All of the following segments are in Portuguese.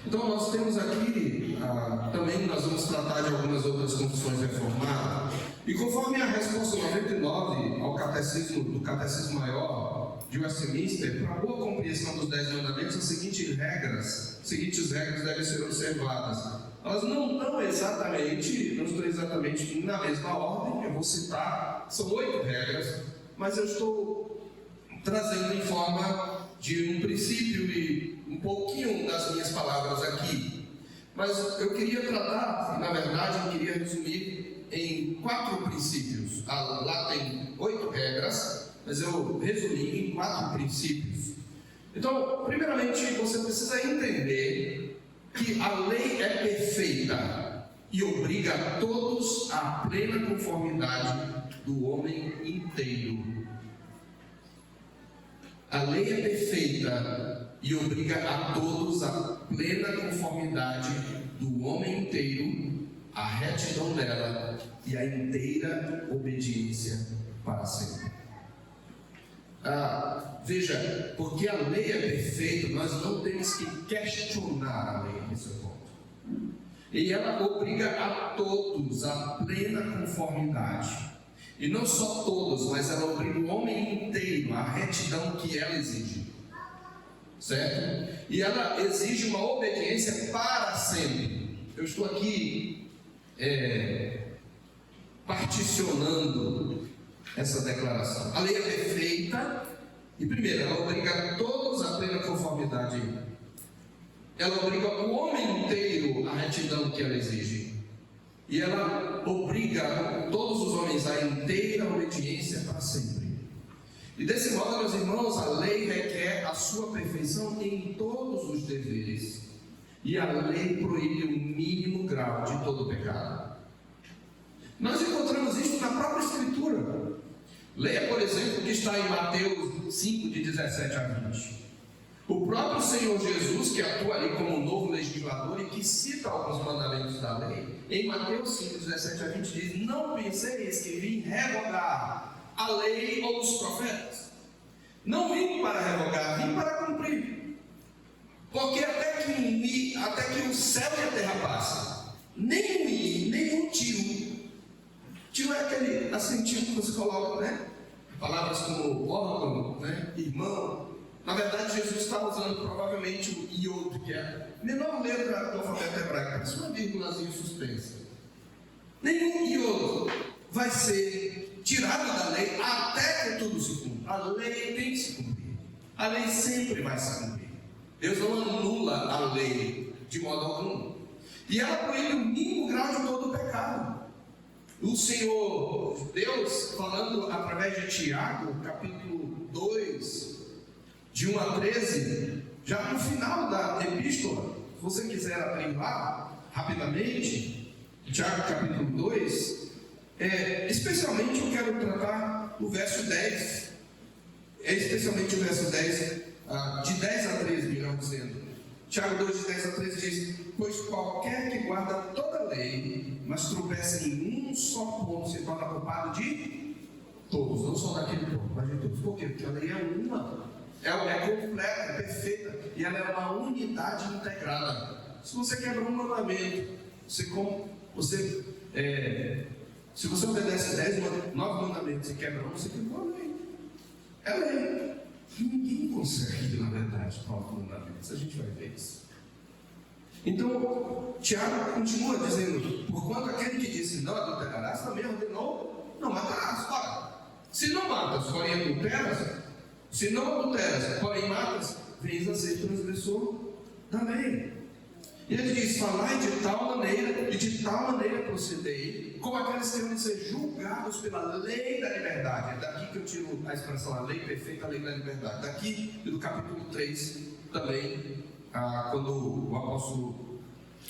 Então nós temos aqui, também nós vamos tratar de algumas outras confissões reformadas. E conforme a resposta 99 ao do Catecismo Maior de Westminster, para a boa compreensão dos 10 mandamentos, as seguintes regras devem ser observadas. Elas não estão exatamente na mesma ordem, eu vou citar, são 8 regras, mas eu estou trazendo em forma de um princípio e um pouquinho das minhas palavras aqui. Mas eu queria tratar, na verdade, eu queria resumir em 4 princípios. Lá tem 8 regras, mas eu resumi em 4 princípios. Então, primeiramente, você precisa entender que a lei é perfeita e obriga a todos à plena conformidade do homem inteiro. A lei é perfeita e obriga a todos à plena conformidade do homem inteiro, à retidão dela e à inteira obediência para sempre. Veja, porque a lei é perfeita, nós não temos que questionar a lei nesse ponto. E ela obriga a todos à plena conformidade. E não só todos, mas ela obriga o homem inteiro à retidão que ela exige. Certo? E ela exige uma obediência para sempre. Eu estou aqui particionando essa declaração. A lei é perfeita e, primeiro, ela obriga todos à plena conformidade. Ela obriga o homem inteiro à retidão que ela exige. E ela obriga todos os homens à inteira obediência para sempre. E desse modo, meus irmãos, a lei requer a sua perfeição em todos os deveres. E a lei proíbe o mínimo grau de todo pecado. Nós encontramos isso na própria Escritura. Leia, por exemplo, o que está em Mateus 5, de 17 a 20. O próprio Senhor Jesus, que atua ali como um novo legislador e que cita alguns mandamentos da lei, em Mateus 5, 17 a 20 diz: não penseis que vim revogar a lei ou os profetas. Não vim para revogar, vim para cumprir. Porque até que o céu e a terra passem, nem um i, nem um tio. Tio é aquele acentinho que você coloca, né? Palavras como órgão, né? Irmão. Na verdade, Jesus está usando provavelmente o iod, que é a menor letra do alfabeto hebraico, parece uma vírgulazinha suspensa. Nenhum iod vai ser tirado da lei até que tudo se cumpra. A lei tem que se cumprir. A lei sempre vai se cumprir. Deus não anula a lei de modo algum. E ela proíbe o mínimo grau de todo o pecado. O Senhor Deus, falando através de Tiago, capítulo 2, de 1 a 13, já no final da epístola, se você quiser abrir lá, rapidamente, Tiago capítulo 2, especialmente eu quero tratar o verso 10, especialmente o verso 10, de 10 a 13, melhor dizendo. Tiago 2, de 10 a 13 diz: pois qualquer que guarda toda a lei, mas tropeça em um só ponto, se torna culpado de todos, não só daquele ponto, mas de todos. Por quê? Porque a lei é uma. É completa, é perfeita, e ela é uma unidade integrada. Se você quebra um mandamento, se você obedece 9 mandamentos e quebra um, você quebrou a lei. É lei. E ninguém consegue, na verdade, 9 mandamentos. A gente vai ver isso. Então, Tiago continua dizendo: porquanto aquele que disse não adulterarás, também ordenou não matarás. Ora, se não matas, porém adulteras, se não adulteras, porém matas, vens a ser transgressor da lei. E ele diz: falai de tal maneira, e de tal maneira procedei, como aqueles que devem ser julgados pela lei da liberdade. É daqui que eu tiro a expressão, a lei perfeita, a lei da liberdade. Daqui, do capítulo 3, também, quando o apóstolo,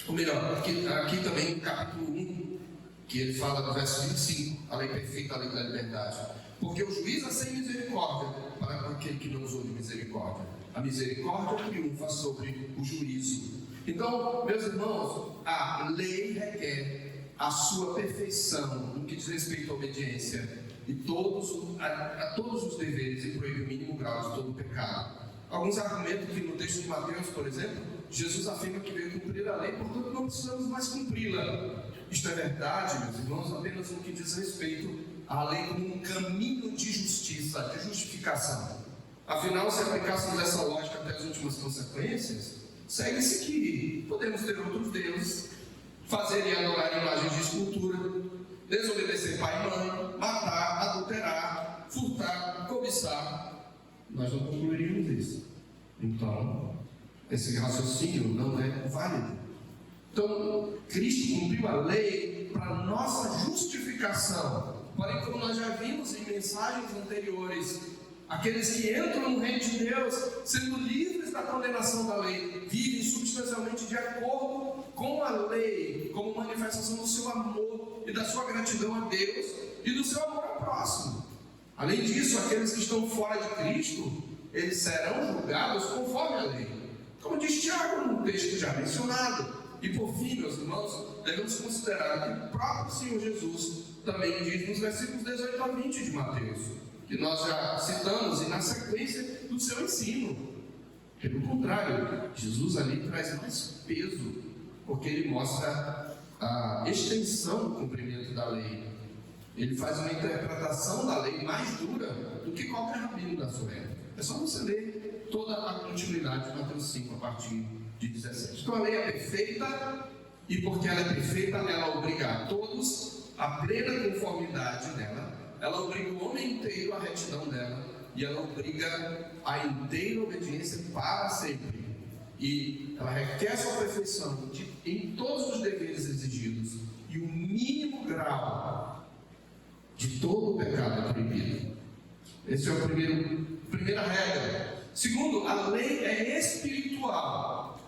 ou melhor, aqui também no capítulo 1, que ele fala no verso 25, a lei perfeita, a lei da liberdade. Porque o juiz é sem misericórdia para aquele que não usou de misericórdia. A misericórdia triunfa sobre o juízo. Então, meus irmãos, a lei requer a sua perfeição no que diz respeito à obediência e a todos os deveres, e proíbe o mínimo grau de todo o pecado. Alguns argumentam que no texto de Mateus, por exemplo, Jesus afirma que veio cumprir a lei, portanto não precisamos mais cumpri-la. Isto é verdade, meus irmãos, apenas no que diz respeito à lei como um caminho de justiça, de justificação. Afinal, se aplicássemos essa lógica até as últimas consequências, segue-se que podemos ter outros deuses, fazer e adorar imagens de escultura, desobedecer pai e mãe, matar, adulterar, furtar, cobiçar. Nós não concluiríamos isso. Então, esse raciocínio não é válido. Então, Cristo cumpriu a lei para nossa justificação. Porém, como nós já vimos em mensagens anteriores, aqueles que entram no reino de Deus, sendo livres da condenação da lei, vivem substancialmente de acordo com a lei, como manifestação do seu amor e da sua gratidão a Deus e do seu amor ao próximo. Além disso, aqueles que estão fora de Cristo, eles serão julgados conforme a lei, como diz Tiago no texto já mencionado. E por fim, meus irmãos, devemos considerar que o próprio Senhor Jesus também diz nos versículos 18 a 20 de Mateus, que nós já citamos, e na sequência do seu ensino. Pelo contrário, Jesus ali traz mais peso, porque ele mostra a extensão do cumprimento da lei. Ele faz uma interpretação da lei mais dura do que qualquer rabino da sua época. É só você ler toda a continuidade de Mateus 5, a partir de 17. Então a lei é perfeita, e porque ela é perfeita, ela obriga a todos a plena conformidade dela, ela obriga o homem inteiro à retidão dela, e ela obriga a inteira obediência para sempre. E ela requer sua perfeição em todos os deveres exigidos, e o mínimo grau de todo o pecado é proibido. Essa é a primeira regra. Segundo, a lei é espiritual.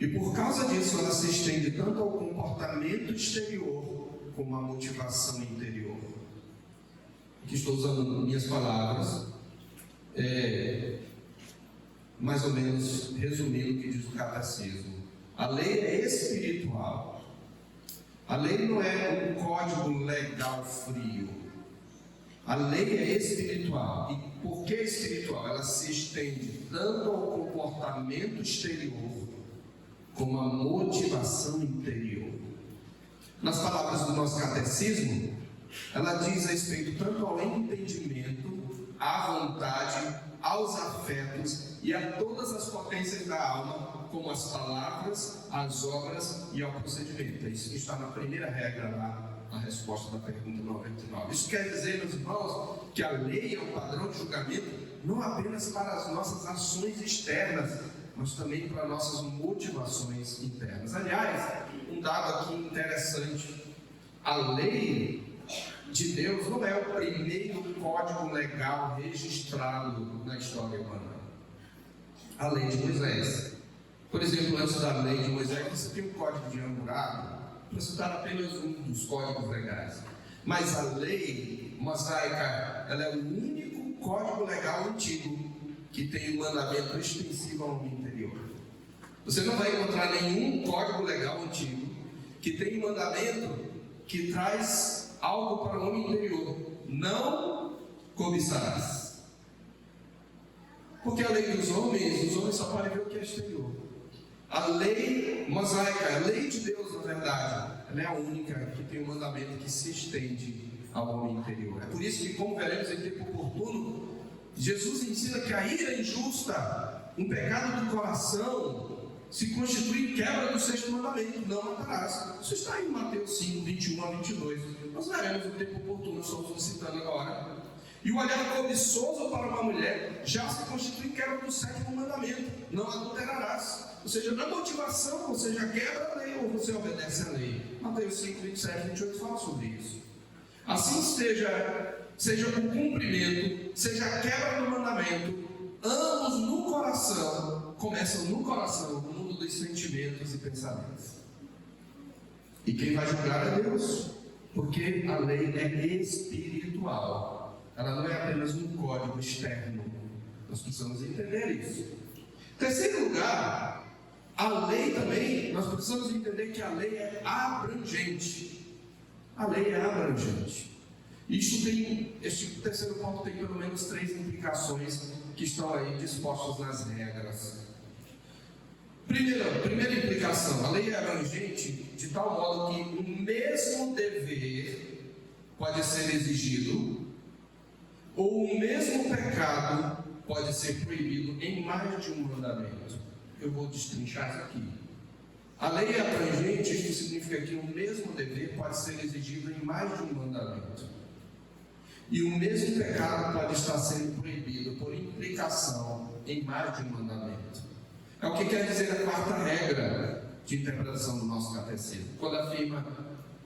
E por causa disso ela se estende tanto ao comportamento exterior como à motivação interior. Aqui estou usando minhas palavras, mais ou menos resumindo o que diz o catecismo. A lei é espiritual. A lei não é um código legal frio. A lei é espiritual. E por que espiritual? Ela se estende tanto ao comportamento exterior como à motivação interior. Nas palavras do nosso catecismo, ela diz respeito tanto ao entendimento, à vontade, aos afetos e a todas as potências da alma, como as palavras, as obras e ao procedimento. É isso que está na primeira regra lá, na resposta da pergunta 99. Isso quer dizer, meus irmãos, que a lei é um padrão de julgamento não apenas para as nossas ações externas, mas também para nossas motivações internas. Aliás, um dado aqui interessante: a lei de Deus não é o primeiro código legal registrado na história humana. A lei de Moisés, por exemplo, antes da lei de Moisés, você tem o código de Hammurabi, para citar apenas um dos códigos legais. Mas a lei mosaica, ela é o único código legal antigo que tem um mandamento extensivo ao homem interior. Você não vai encontrar nenhum código legal antigo que tem um mandamento que traz algo para o homem interior: não cobiçarás. Porque a lei dos homens, os homens só podem ver o que é exterior. A lei mosaica, a lei de Deus, na verdade, ela é a única que tem um mandamento que se estende ao homem interior. É por isso que, como veremos em tempo oportuno, Jesus ensina que a ira injusta, um pecado do coração, se constitui em quebra do sexto mandamento: não matarás. Isso está em Mateus 5, 21 a 22. Nós veremos em tempo oportuno, estamos citando agora. E o olhar cobiçoso para uma mulher já se constitui em quebra do sétimo mandamento: não adulterarás. Ou seja, na motivação, você já quebra a lei ou você obedece a lei. Mateus 5, 27 e 28 fala sobre isso. Assim seja o cumprimento, seja a quebra do mandamento, ambos no coração, começam no coração, no mundo dos sentimentos e pensamentos. E quem vai julgar é Deus, porque a lei é espiritual, ela não é apenas um código externo. Nós precisamos entender isso. Terceiro lugar, a lei também, nós precisamos entender que a lei é abrangente. A lei é abrangente. Este terceiro ponto tem pelo menos 3 implicações que estão aí dispostos nas regras. Primeira implicação, a lei é abrangente de tal modo que o mesmo dever pode ser exigido, ou o mesmo pecado pode ser proibido em mais de um mandamento. Eu vou destrinchar isso aqui. A lei é abrangente, isso significa que o mesmo dever pode ser exigido em mais de um mandamento. E o mesmo pecado pode estar sendo proibido por implicação em mais de um mandamento. É o que quer dizer a quarta regra de interpretação do nosso catecismo, quando afirma,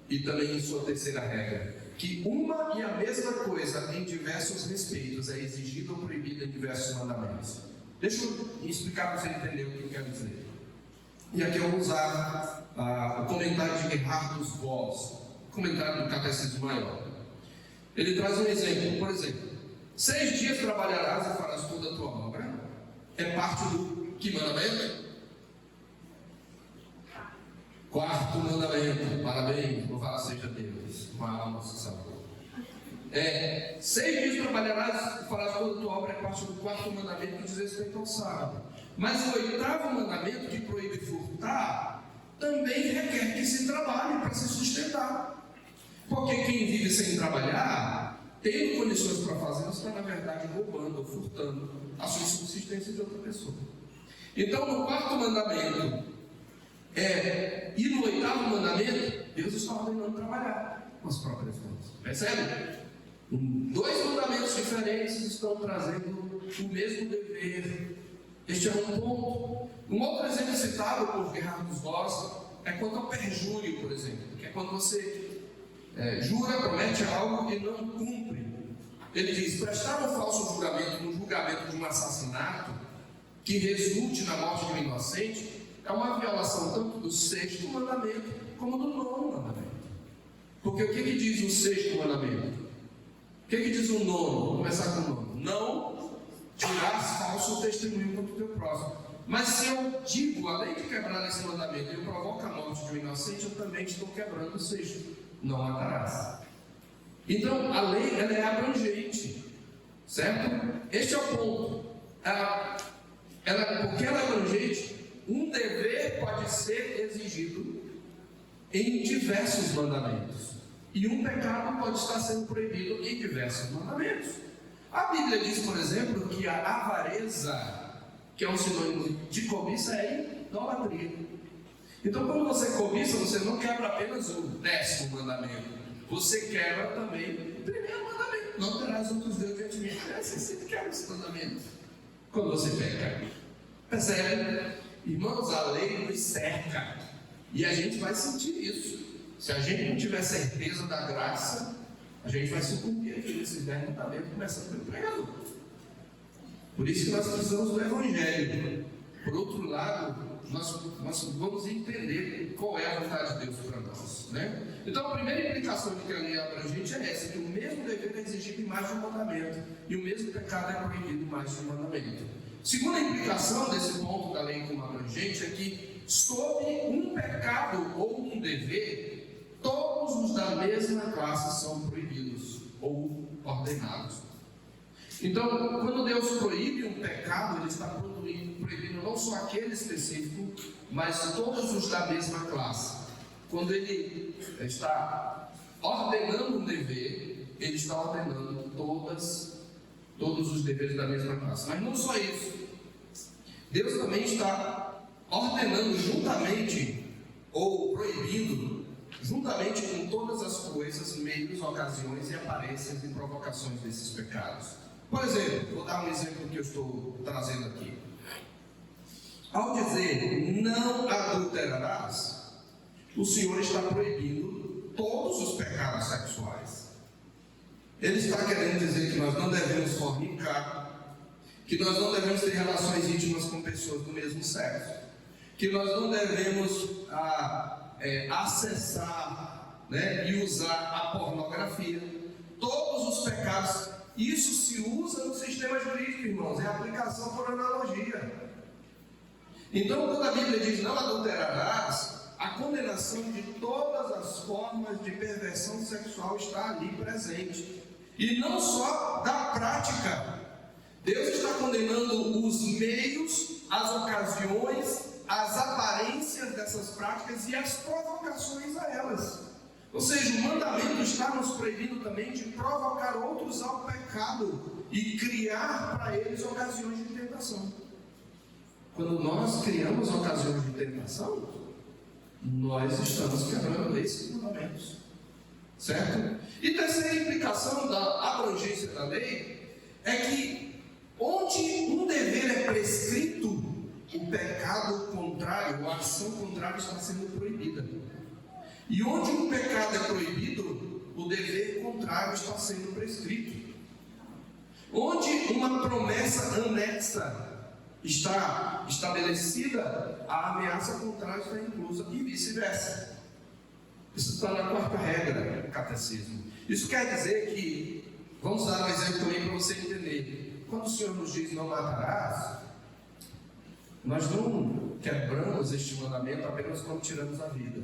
e também em sua terceira regra, que uma e a mesma coisa em diversos respeitos é exigida ou proibida em diversos mandamentos. Deixa eu explicar para você entender o que eu quero dizer. E aqui eu vou usar o comentário de Gerhardus Voss, comentário do Catecismo Maior. Ele traz um exemplo, por exemplo, 6 dias trabalharás e farás toda a tua obra. É parte do que mandamento? Quarto mandamento, parabéns, louvado seja Deus, com a alma se salvou. 6 dias trabalharás e farás toda a tua obra, é parte do quarto mandamento que diz respeito ao sábado. Mas o 8º mandamento, que proíbe furtar, também requer que se trabalhe para se sustentar. Porque quem vive sem trabalhar, tendo condições para fazer, está na verdade roubando ou furtando a sua subsistência de outra pessoa. Então, no 4º mandamento e no 8º mandamento, Deus está ordenando trabalhar com as próprias mãos. Percebe? 2 mandamentos diferentes estão trazendo o mesmo dever. Este é um ponto. Um outro exemplo citado por Gerhardus Voss é quanto ao perjúrio, por exemplo, que é quando você jura, promete algo e não cumpre. Ele diz: prestar um falso juramento no julgamento de um assassinato que resulte na morte de um inocente é uma violação tanto do 6º mandamento como do 9º mandamento. Porque o que diz o 6º mandamento? O que diz o 9º? Vamos começar com o 9º. Não dirás falso testemunho contra o teu próximo. Mas se eu digo, além de quebrar esse mandamento, eu provoco a morte de um inocente, eu também estou quebrando o 6º. Não matarás. Então, a lei ela é abrangente, certo? Este é o ponto. Porque ela é abrangente, um dever pode ser exigido em diversos mandamentos, e um pecado pode estar sendo proibido em diversos mandamentos. A Bíblia diz, por exemplo, que a avareza, que é um sinônimo de cobiça, é idolatria. Então, quando você cobiça, você não quebra apenas o 10º mandamento, você quebra também o 1º mandamento. Não terás outros deuses diante de mim. Você sempre quebra esse mandamento quando você peca. Percebe? Irmãos, a lei nos cerca e a gente vai sentir isso. Se a gente não tiver certeza da graça, a gente vai sucumbir aqui nesses 10 mandamentos, começando pelo pregador. Por isso que nós precisamos do Evangelho. Por outro lado, nós vamos entender qual é a vontade de Deus para nós, né? Então, a primeira implicação de que a lei é abrangente é essa: que o mesmo dever é exigido em mais de um mandamento, e o mesmo pecado é proibido em mais de um mandamento. Segunda implicação desse ponto da lei como abrangente é que, sob um pecado ou um dever, todos os da mesma classe são proibidos ou ordenados. Então, quando Deus proíbe um pecado, Ele está proibindo não só aquele específico, mas todos os da mesma classe. Quando Ele está ordenando um dever, Ele está ordenando todos os deveres da mesma classe. Mas não só isso. Deus também está ordenando juntamente, ou proibindo, juntamente com todas as coisas, meios, ocasiões e aparências e provocações desses pecados. Por exemplo, vou dar um exemplo que eu estou trazendo aqui. Ao dizer não adulterarás, o Senhor está proibindo todos os pecados sexuais. Ele está querendo dizer que nós não devemos fornicar, que nós não devemos ter relações íntimas com pessoas do mesmo sexo, que nós não devemos acessar, e usar a pornografia. Todos os pecados, isso se usa no sistema jurídico, irmãos, é aplicação por analogia. Então, quando a Bíblia diz não adulterarás, a condenação de todas as formas de perversão sexual está ali presente. E não só da prática, Deus está condenando os meios, as ocasiões, as aparências dessas práticas e as provocações a elas. Ou seja, o mandamento está nos proibindo também de provocar outros ao pecado e criar para eles ocasiões de tentação. Quando nós criamos ocasiões de tentação, nós estamos quebrando esses mandamentos. Certo? E terceira implicação da abrangência da lei é que onde um dever é prescrito, o pecado contrário, a ação contrária está sendo proibida. E onde um pecado é proibido, o dever contrário está sendo prescrito. Onde uma promessa anexa está estabelecida, a ameaça contrária está inclusa e vice-versa. Isso está na quarta regra do catecismo. Isso quer dizer que, vamos dar um exemplo também para você entender. Quando o Senhor nos diz não matarás, nós não quebramos este mandamento apenas quando tiramos a vida.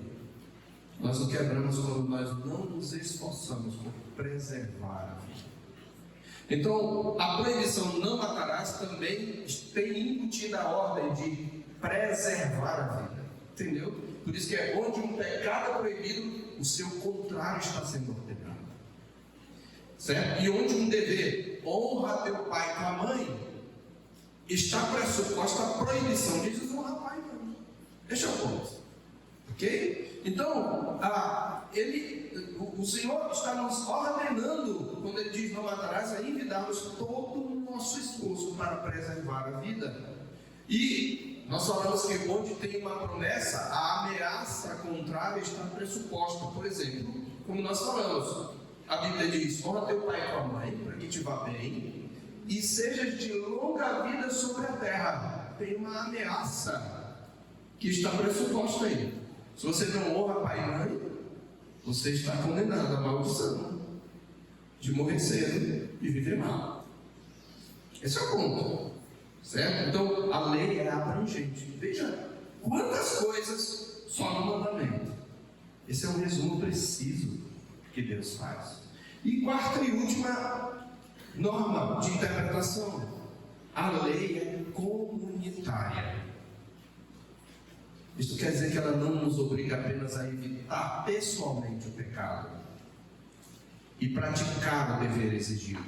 Nós o quebramos quando nós não nos esforçamos por preservar a vida. Então, a proibição não matarás também tem embutida a ordem de preservar a vida. Entendeu? Por isso que é onde um pecado é proibido, o seu contrário está sendo ordenado. Certo? E onde um dever, honra teu pai e tua mãe, está pressuposta a proibição de desonrar pai e mãe. Este é o ponto. Ok? Então, o Senhor está nos ordenando, quando Ele diz não matarás, a envidarmos todo o nosso esforço para preservar a vida. E nós falamos que onde tem uma promessa, a ameaça contrária está pressuposta. Por exemplo, como nós falamos, a Bíblia diz: honra teu pai e tua mãe, para que te vá bem, e seja de longa vida sobre a terra. Tem uma ameaça que está pressuposta aí. Se você não honra pai e mãe, você está condenado à maldição de morrer cedo e viver mal. Esse é o ponto, certo? Então a lei é abrangente. Veja quantas coisas só no mandamento. Esse é um resumo preciso que Deus faz. E quarta e última norma de interpretação: a lei é comunitária. Isso quer dizer que ela não nos obriga apenas a evitar pessoalmente o pecado e praticar o dever exigido,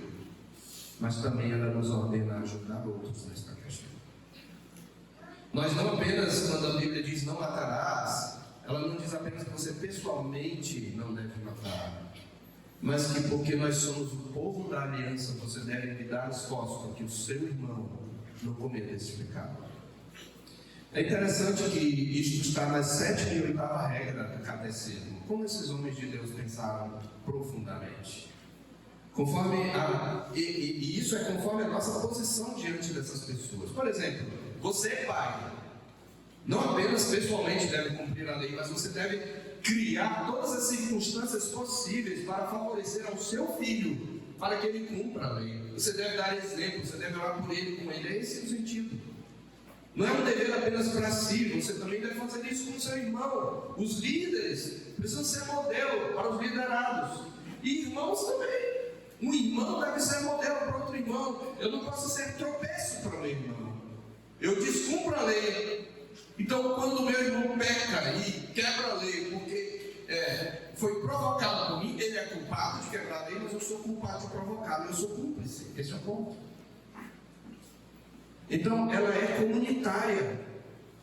mas também ela nos ordena a ajudar outros nesta questão. Nós não apenas, quando a Bíblia diz não matarás, ela não diz apenas que você pessoalmente não deve matar, mas que porque nós somos o povo da aliança, você deve evitar esforço para que o seu irmão não cometa esse pecado. É interessante que isto está na 7ª e 8ª regra do catecismo. Como esses homens de Deus pensaram profundamente. E isso é conforme a nossa posição diante dessas pessoas. Por exemplo, você, pai, não apenas pessoalmente deve cumprir a lei, mas você deve criar todas as circunstâncias possíveis para favorecer ao seu filho, para que ele cumpra a lei. Você deve dar exemplo, você deve orar por ele, com ele. É esse o sentido. Não é um dever apenas para si, você também deve fazer isso com o seu irmão. Os líderes precisam ser modelo para os liderados. E irmãos também. Um irmão deve ser modelo para outro irmão. Eu não posso ser tropeço para o meu irmão. Eu descumpro a lei. Então, quando o meu irmão peca e quebra a lei, porque foi provocado por mim, ele é culpado de quebrar a lei, mas eu sou culpado de provocá-lo. Eu sou cúmplice. Esse é o ponto. Então, ela é comunitária,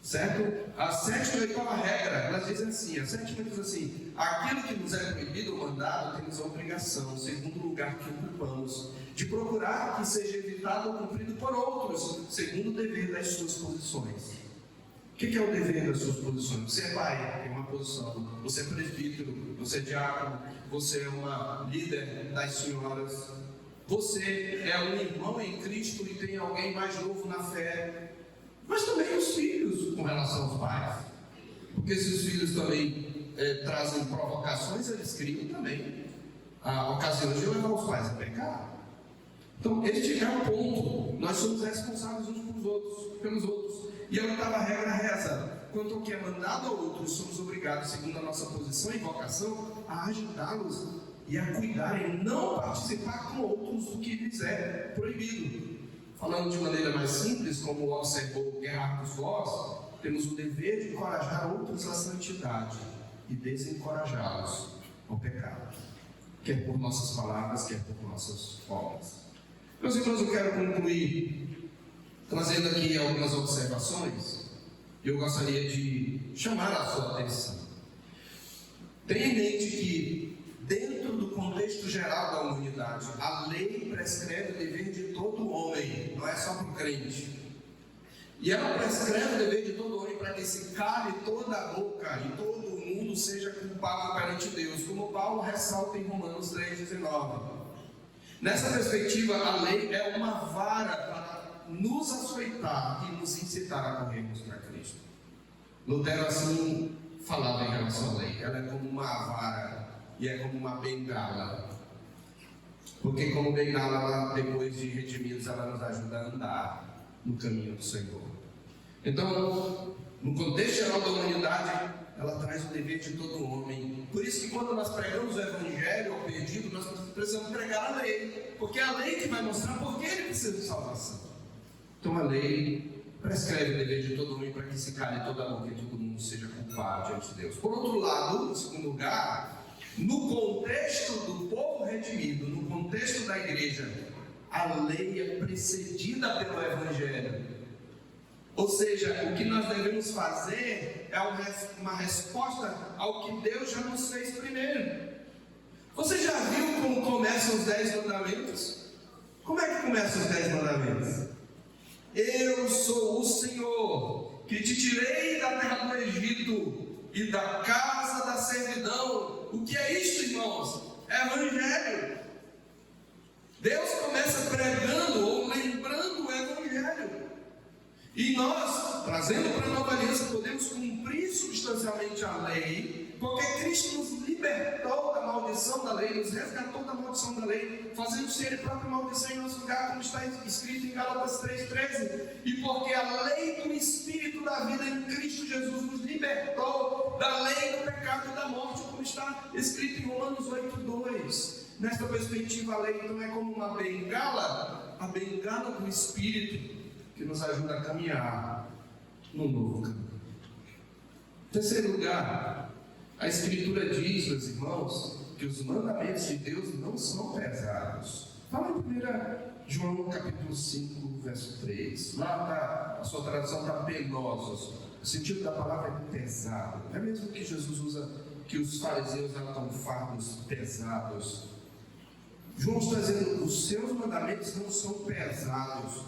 certo? A 7ª e 8ª regra, elas dizem assim, a 7ª diz assim: aquilo que nos é proibido ou mandado, temos a obrigação, segundo o lugar que ocupamos, de procurar que seja evitado ou cumprido por outros, segundo o dever das suas posições. O que é o dever das suas posições? Você é pai, tem uma posição, você é presbítero, você é diácono, você é uma líder das senhoras, você é um irmão em Cristo e tem alguém mais novo na fé, mas também os filhos com relação aos pais, porque se os filhos também trazem provocações, eles criam também a ocasião de levar os pais a pecar. Então este é o ponto, nós somos responsáveis uns pelos outros. E a 8ª regra reza: quanto ao que é mandado a outros, somos obrigados, segundo a nossa posição e vocação, a ajudá-los e a cuidarem, não participar com outros do que lhes é proibido. Falando de maneira mais simples, como observou Gerhard Voss, temos o dever de encorajar outros à santidade e desencorajá-los ao pecado, quer por nossas palavras, quer por nossas obras. Meus irmãos, eu quero concluir trazendo aqui algumas observações. Eu gostaria de chamar a sua atenção. Tenha em mente que, dentro do contexto geral da humanidade, a lei prescreve o dever de todo homem, não é só para o crente. E ela prescreve o dever de todo homem para que se cale toda a boca e todo o mundo seja culpado perante Deus, como Paulo ressalta em Romanos 3,19. Nessa perspectiva, a lei é uma vara para nos açoitar e nos incitar a corrermos para Cristo. Lutero assim falava em relação à lei. Ela é como uma vara e é como uma bengala. Porque como bengala, ela, depois de redimidos, ela nos ajuda a andar no caminho do Senhor. Então, no contexto geral da humanidade, ela traz o dever de todo homem. Por isso que quando nós pregamos o Evangelho ao perdido, nós precisamos pregar a lei. Porque é a lei que vai mostrar por que ele precisa de salvação. Então a lei prescreve o dever de todo homem para que se cale toda a boca e todo mundo seja culpado diante de Deus. Por outro lado, em segundo lugar, no contexto do povo redimido, no contexto da igreja, a lei é precedida pelo Evangelho. Ou seja, o que nós devemos fazer é uma resposta ao que Deus já nos fez primeiro. Você já viu como começam os 10 mandamentos? Como é que começam os 10 mandamentos? Eu sou o Senhor, que te tirei da terra do Egito e da casa da servidão. O que é isto, irmãos? É Evangelho. Deus começa pregando ou lembrando o Evangelho. E nós, trazendo para a nova aliança, podemos cumprir substancialmente a lei, porque Cristo nos libertou da maldição da lei, nos resgatou da maldição da lei, fazendo-se Ele próprio maldição em nosso lugar, como está escrito em Gálatas 3,13. E porque a lei do Espírito da vida em Cristo Jesus nos libertou da lei do pecado e da morte, como está escrito em Romanos 8,2. Nesta perspectiva, a lei não é como uma bengala, a bengala do Espírito, que nos ajuda a caminhar no novo caminho. Em terceiro lugar, a Escritura diz, meus irmãos, que os mandamentos de Deus não são pesados. Fala em 1 João capítulo 5, verso 3. Lá tá, a sua tradução está penosos. O sentido da palavra é pesado. É mesmo que Jesus usa, que os fariseus eram fardos pesados. João está dizendo, os seus mandamentos não são pesados.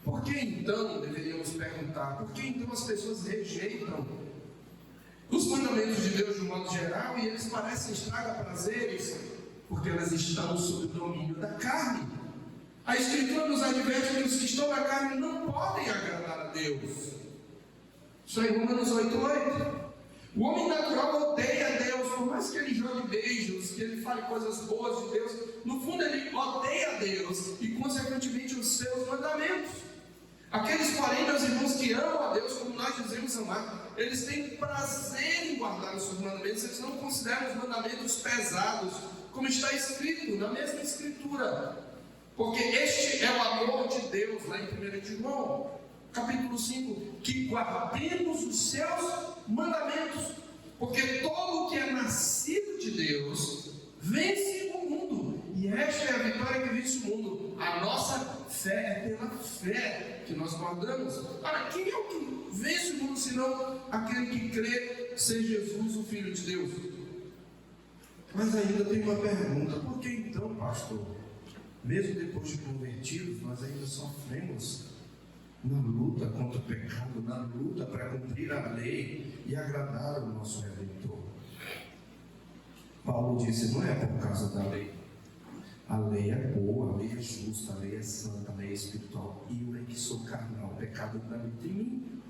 Por que então, deveríamos perguntar, por que então as pessoas rejeitam os mandamentos de Deus de um modo geral e eles parecem estraga-prazeres? Porque elas estão sob o domínio da carne. A Escritura nos adverte que os que estão na carne não podem agradar a Deus. Isso é em Romanos 8,8. O homem natural odeia a Deus, por mais que ele jogue beijos, que ele fale coisas boas de Deus, no fundo ele odeia a Deus e consequentemente os seus mandamentos. Aqueles, porém, meus irmãos, que amam a Deus, como nós dizemos amar, eles têm prazer em guardar os seus mandamentos, eles não consideram os mandamentos pesados, como está escrito na mesma Escritura. Porque este é o amor de Deus, lá em 1 João, capítulo 5, que guardemos os seus mandamentos, porque todo o que é nascido de Deus vence o mundo, e esta é a vitória que vence o mundo. A nossa fé é pela fé que nós guardamos. Ora, quem é o que vence o mundo, senão aquele que crê ser Jesus, o Filho de Deus? Mas ainda tem uma pergunta: por que então, pastor, mesmo depois de convertidos, nós ainda sofremos na luta contra o pecado, na luta para cumprir a lei e agradar o nosso Redentor? Paulo disse, não é por causa da lei. A lei é boa, a lei é justa, a lei é santa, a lei é espiritual. E eu é que sou carnal, o pecado habita em mim.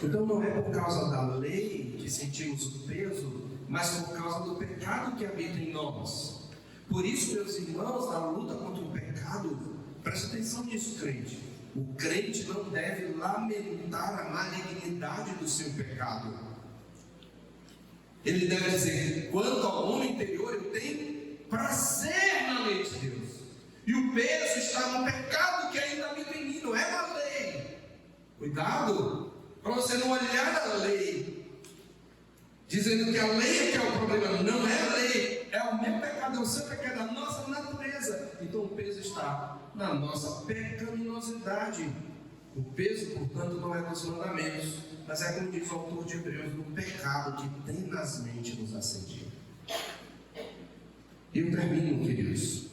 Então não é por causa da lei que sentimos o peso, mas por causa do pecado que habita em nós. Por isso, meus irmãos, na luta contra o pecado, preste atenção nisso, crente. O crente não deve lamentar a malignidade do seu pecado. Ele deve dizer, quanto ao homem interior, eu tenho prazer na lei de Deus. E o peso está no pecado que ainda habita em mim, não é na lei. Cuidado para você não olhar a lei dizendo que a lei é que é o problema. Não é a lei, é o meu pecado, é o seu pecado, é a nossa natureza. Então o peso está na nossa pecaminosidade. O peso, portanto, não é dos mandamentos, mas é, como diz o autor de Hebreus, do pecado que tenazmente nos assedia. E eu termino, queridos,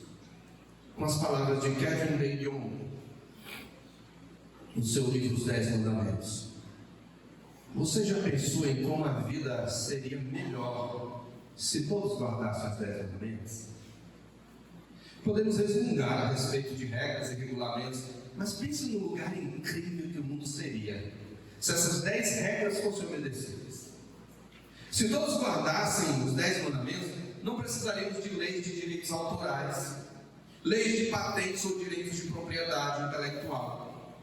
com as palavras de Kevin DeYoung, no seu livro Os 10 Mandamentos. Você já pensou em como a vida seria melhor se todos guardassem os 10 mandamentos? Podemos resmungar a respeito de regras e regulamentos, mas pense no lugar incrível que o mundo seria se essas 10 regras fossem obedecidas. Se todos guardassem os 10 mandamentos, não precisaríamos de leis de direitos autorais, leis de patentes ou direitos de propriedade intelectual.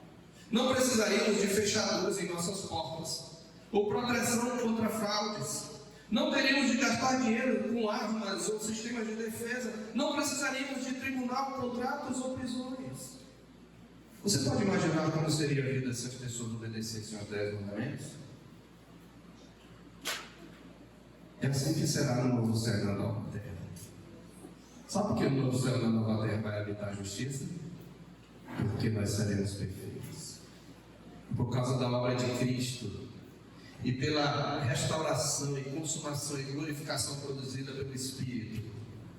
Não precisaríamos de fechaduras em nossas portas ou proteção contra fraudes. Não teríamos de gastar dinheiro com armas ou sistemas de defesa. Não precisaríamos de tribunal, contratos ou prisões. Você pode imaginar como seria a vida se as pessoas obedecessem aos 10 mandamentos? É assim que será no novo céu e na nova terra. Sabe por que no novo céu e na nova terra vai habitar a justiça? Porque nós seremos perfeitos. Por causa da obra de Cristo e pela restauração e consumação e glorificação produzida pelo Espírito,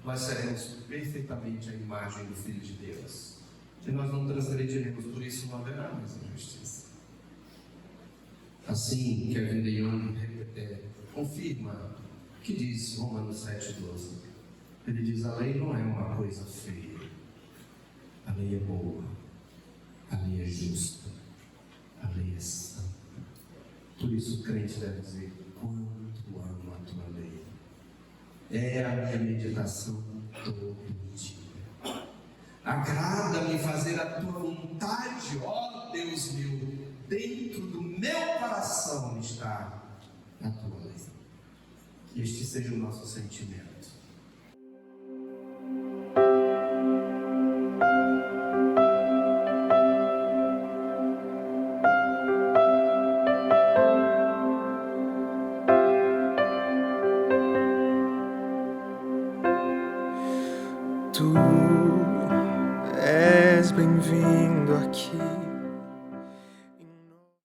nós seremos perfeitamente a imagem do Filho de Deus. E nós não transgrediremos, por isso não haverá mais injustiça. Assim, Kevin DeYoung confirma o que diz Romanos 7,12. Ele diz: a lei não é uma coisa feia, a lei é boa, a lei é justa, a lei é santa. Por isso o crente deve dizer: quanto amo a tua lei, é a minha meditação todo dia. Agrada-me fazer a tua vontade, ó Deus meu. Dentro do meu coração está a tua lei. Que este seja o nosso sentimento